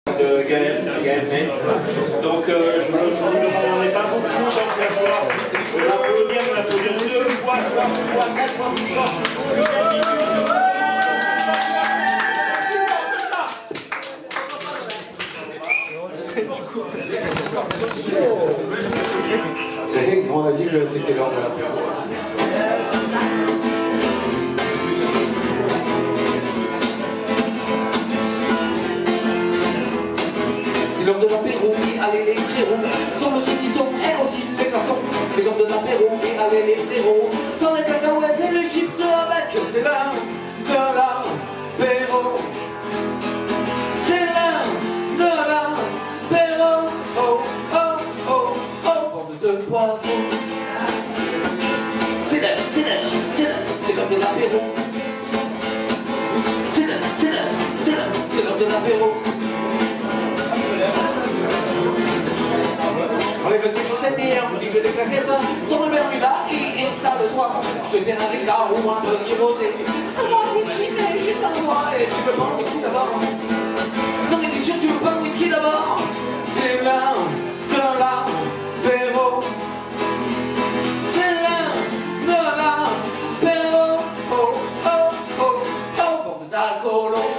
Gaël May. Donc je ne vous demanderai pas beaucoup donc la fois. L'applaudir, l'applaudir 2 fois, 3 fois, 4 fois plus fort. On a dit que c'était l'heure de l'apéro. C'est l'heure de l'apéro et allez les frérots, sans le saucisson et aussi les glaçons. C'est l'heure de l'apéro et allez les frérots, sans les cacahuètes et les chips avec. C'est l'heure de l'apéro. C'est l'heure de l'apéro. Oh, oh, oh, oh, bande de poivrons. C'est l'heure de l'apéro. C'est l'heure de l'apéro. Enlève ses chaussettes et un petit peu de claquettes. Sur le Bermuda et installe-toi. Je sais un Ricard ou un petit rosé. Ça va un whisky mais juste un doigt. Et tu veux pas un whisky d'abord? Non mais t'es sûr tu veux pas un whisky d'abord? C'est l'heure de l'apéro. C'est l'heure de l'apéro. Oh oh oh oh, bande d'alcoolos.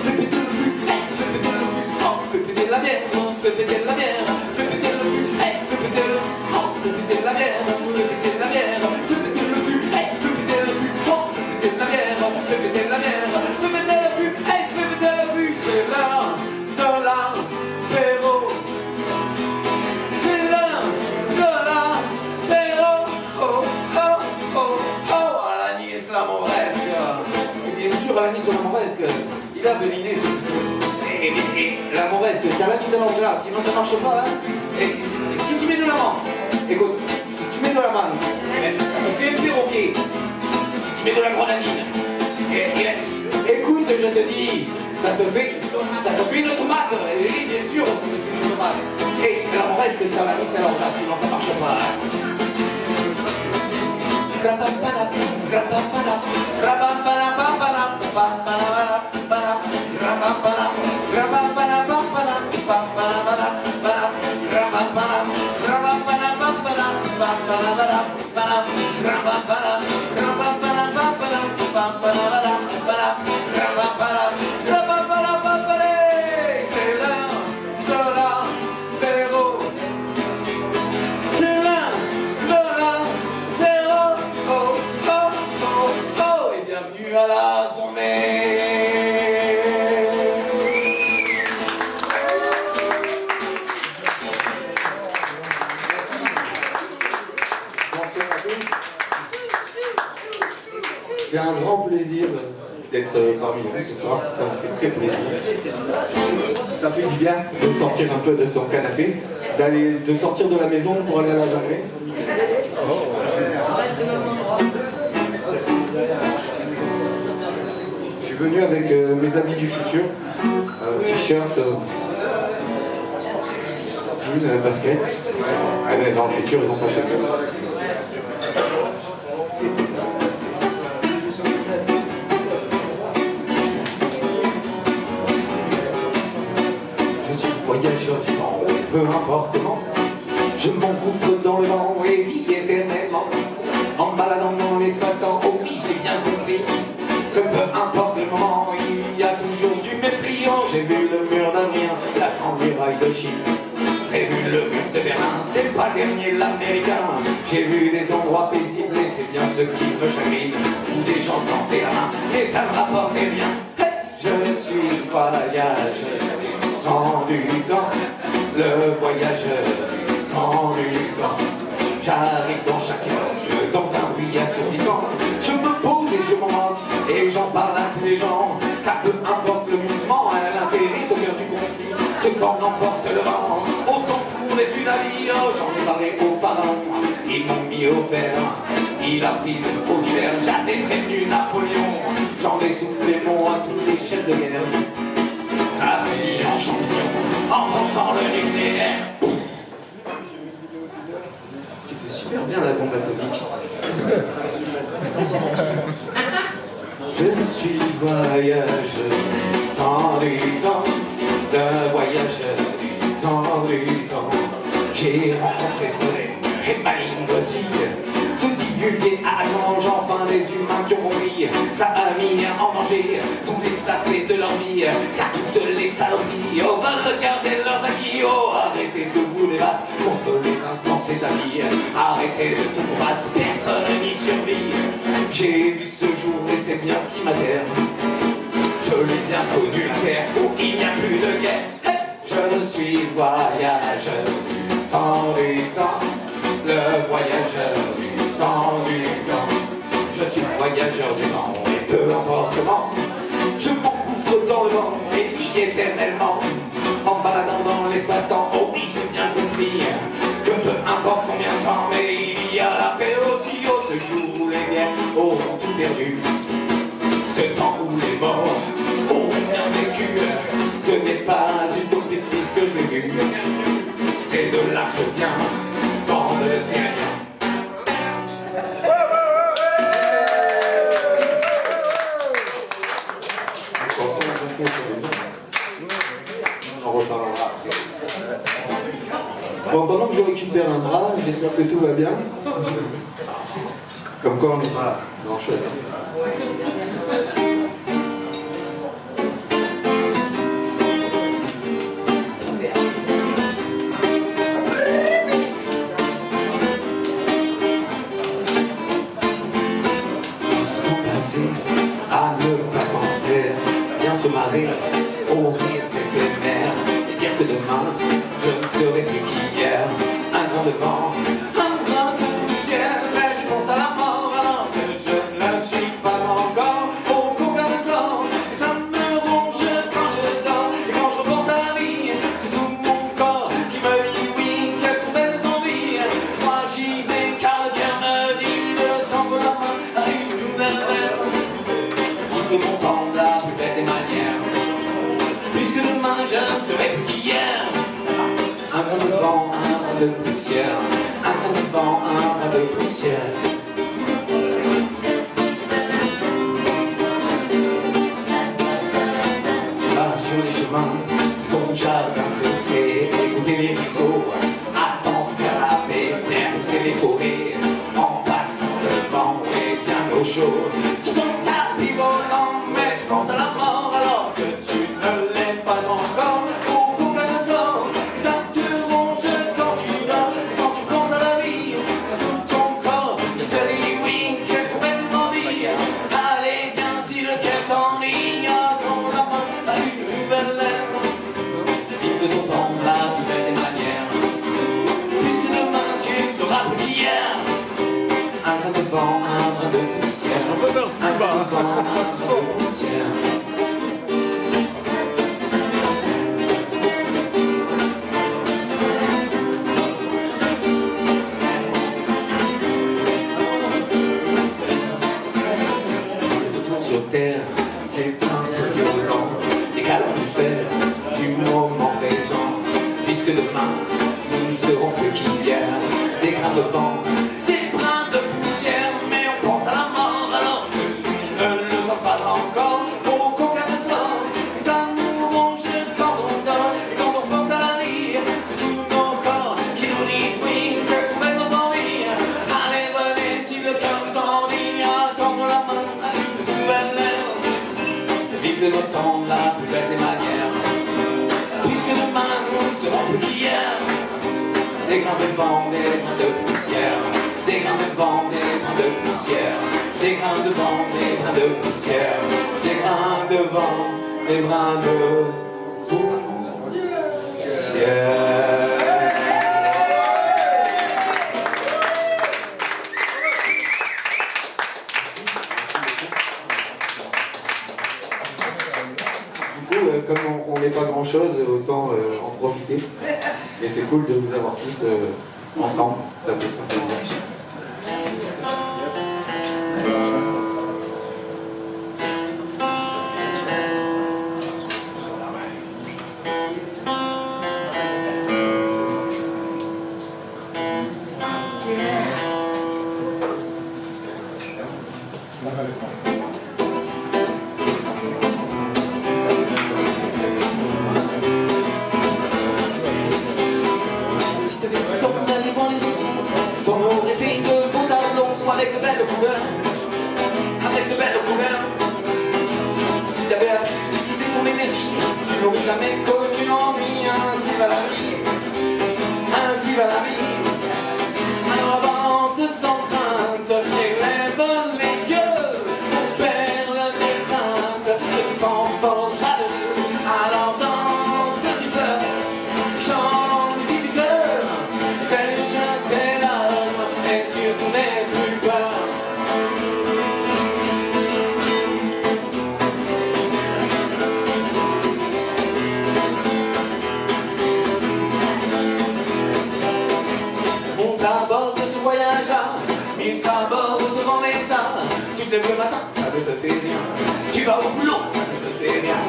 Fais péter le fût, fais péter le fût, oh, fais péter la bière, fais péter la bière, fais péter le fût, fais péter le fût, oh, fais péter la bière, fais péter la bière, fais péter le fût, fais péter le fût, oh, fais péter la bière, fais péter la bière, fais péter le fût, fais péter le fût. C'est l'heure de l'apéro. C'est l'heure de l'apéro. Oh oh oh oh, Alanis Lamoresque. Et bien sûr Alanis Lamoresque, il a deviné. Et l'Amoresque, c'est Alanis Lamoresque, sinon ça marche pas. Hein. Et si tu mets de la menthe, écoute, si tu mets de la menthe, ça te fait un perroquet. Si tu mets de la grenadine, écoute, je te dis, ça te fait une tomate. Et oui, bien sûr, ça te fait une tomate. Et l'Amoresque, c'est Alanis Lamoresque, sinon ça marche pas. À la journée. Bonsoir à tous. C'est un grand plaisir d'être parmi vous ce soir, ça me fait très plaisir. Ça fait du bien de sortir un peu de son canapé, de sortir de la maison pour aller à la journée. Je suis venu avec mes amis du futur, t-shirt, jean, basket. Ah ben dans le futur ils ont pas fait ça. Je suis voyageur du vent, peu importe comment. Je m'engouffre dans le vent et vis éternellement. En baladant dans l'espace-temps, oh oui, j'ai bien compris que peu importe le moment, il y a toujours du mépris. Oh, j'ai vu le mur d'Amiens, la grande muraille de Chine. J'ai vu le mur de Berlin, c'est pas le dernier l'américain. J'ai vu des endroits paisibles et c'est bien ce qui me chagrine. Où des gens se tentaient la main, mais ça me rapportait rien. Hey, je suis le voyageur, temps du temps, le voyageur, temps du temps. J'arrive dans chaque heure, dans un bruit assourdissant. Je me pose et je m'en moque, et j'en parle à tous les gens. Car peu importe le mouvement, l'intérêt au cœur du conflit. Ce corps n'emporte le vent, on s'en fout des du navire. J'en ai parlé aux pharaons, ils m'ont mis au fer. Il a pris au hiver, j'avais prévenu Napoléon. J'en ai soufflé mon à tous les chefs de guerre. Ça a fini en champion, en forçant le nucléaire. Tu fais super bien la bombe atomique. Je suis voyageur, temps du temps, d'un voyageur du temps. J'ai rencontré Snowden et Maline aussi. Tout divulgué à Gange, enfin les humains qui ont compris. Ça a mis en danger tous les aspects de leur vie. Car toutes les saloperies veulent garder leurs acquis. Oh, arrêtez de vous débattre contre les instants établis. Arrêtez de tout combattre, personne n'y survit. J'ai vu ce jour et c'est bien ce qui m'atterre. Je l'ai bien connu la terre où il n'y a plus de guerre. Je suis voyageur du temps, le voyageur du temps. Je suis voyageur du temps et peu importe comment, je m'engouffre dans le vent et vis éternellement. En baladant dans l'espace-temps, oh oui, j'ai bien compris que peu importe combien de temps, mais il y a la paix aussi. Oh, ce jour où les guerres auront tout perdu, ce temps où les morts auront bien vécu. Ce n'est pas utopique puisque je l'ai vu, c'est de là que je viens, bande de terriens. On reparlera après. Bon, pendant que je récupère un bras, j'espère que tout va bien. Comme quoi on n'est pas grand-chose. À ne pas s'en faire, bien se marrer, au rire éphémère, et dire que demain, je ne serai plus qu'hier, un grand devant, un grand poussière, mais je pense à la mort alors que je ne suis pas encore au combien de sang, et ça me ronge quand je dors, et quand je pense à la vie, c'est tout mon corps qui me dit oui, quelles sont belles envies, moi j'y vais car le cœur me dit de tendre la main à une nouvelle rêve. De mon temps de la plus belle des manières, puisque demain je ne serai plus qu'hier. Un grain de vent, un brin de poussière, un grain de vent, un brin de poussière. Là sur les chemins, ton jardin secret, écouter les ruisseaux, attendre faire la paix, faire pousser les forêts, en passant devant et bien au chaud. Sur ton tapis volant, mais tu penses à la mort alors que tu ne l'es pas encore. Au combien de sang, ça te ronge quand tu dors. Et quand tu penses à la vie, c'est tout ton corps qui te dit oui, quelles sont belles tes envies. Allez, viens si le cœur t'ennuie, attends la main à une nouvelle ère. Vive de ton temps la plus belle des manières, puisque demain tu ne seras plus qu'hier. Un grain de vent, un brin de poussière, un grain de vent, un brin de poussière. Sur terre, c'est un peu violent, et qu'allons-nous faire du moment présent, puisque demain, nous ne serons plus qu'hier, des grains de vent, des brins de poussière, mais on pense à la mort alors que nous ne le sommes pas encore, au combien de sang, et ça nous ronge quand on dort, et quand on pense à la vie, c'est tout nos corps qui nous disent oui, quelles sont belles nos envies. Allez, venez si le cœur vous en dit, attendre la main à une nouvelle ère. Vive de notre temps la plus belle des manières, puisque demain nous ne serons plus qu'hier. Des grains de vent, des grains de poussière, des grains de vent, des grains de poussière, des grains de vent, des grains de poussière, des grains de vent, des grains de poussière. Comme on n'est pas grand chose, autant en profiter. Et c'est cool de vous avoir tous ensemble, ça fait très plaisir. n'ont jamais connu l'ennui, ainsi va la vie, ainsi va la vie. Alors avance sans crainte, élève les yeux, on perd la crainte, cet enfant chaleureux. Alors danse, petit fleur, chante les îles du cœur, sèche tes larmes et surtout n'aie plus peur. Monte à bord de ce voyage-là, 1000 sabords devant l'état. Tu te lèves le matin, ça ne te fait rien. Tu vas au boulot, ça ne te fait rien.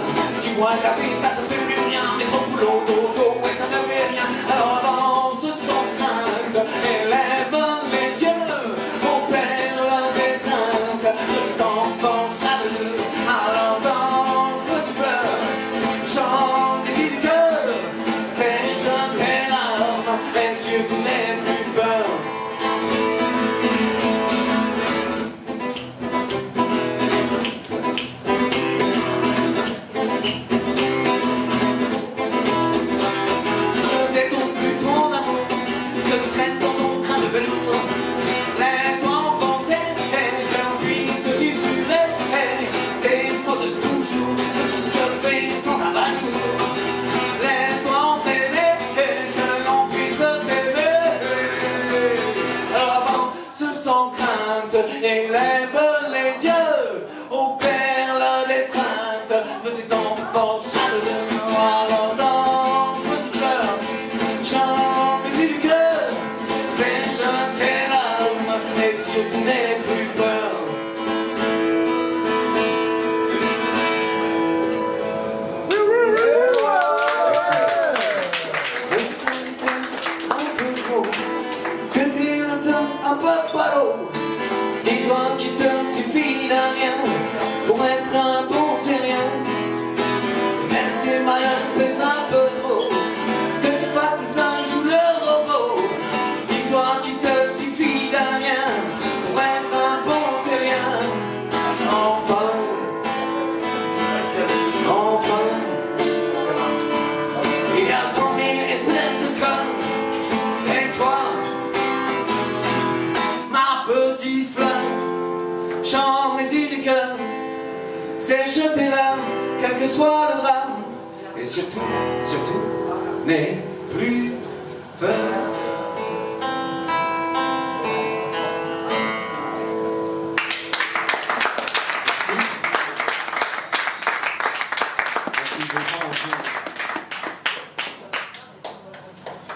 Tu bois un café, ça te fait plus rien. Mais ton boulot, dodo, ouais, ça ne fait rien. Alors avance sans crainte, élève les yeux, on perd la détente de cet enfant chaleureux. Alors danse, petit fleur, chante des îles du cœur, sèche tes larmes et surtout n'aie plus peur. Ne détourne plus ton amour, que tu traînes dans ton train de velours. Laisse-toi emporter, que l'on puisse te susurrer des mots de toujours qui se fait sans abat-jour. Laisse-toi entraîner, que l'on puisse t'aimer. Alors avance sans crainte, élève les yeux, opère la détente de cet enfant chaleureux. Alors danse, petit fleur, chante les îles du cœur, sèche tes larmes et surtout n'aie plus peur. Un peu trop, que t'es longtemps un peu palo. Dis-toi qu'il te suffit d'un rien pour être un bon terrien. Même si tes maillots pèsent un peu trop, que tu fasses que ça joue le robot. Dis-toi qu'il te suffit d'un rien pour être un bon terrien. Enfin, enfin, il y a 100 000 espèces de connes. Et toi, ma petite fleur, chante les îles du cœur, sèche tes larmes, quel que soit le drame. Et surtout, surtout, n'aie plus peur. Merci beaucoup.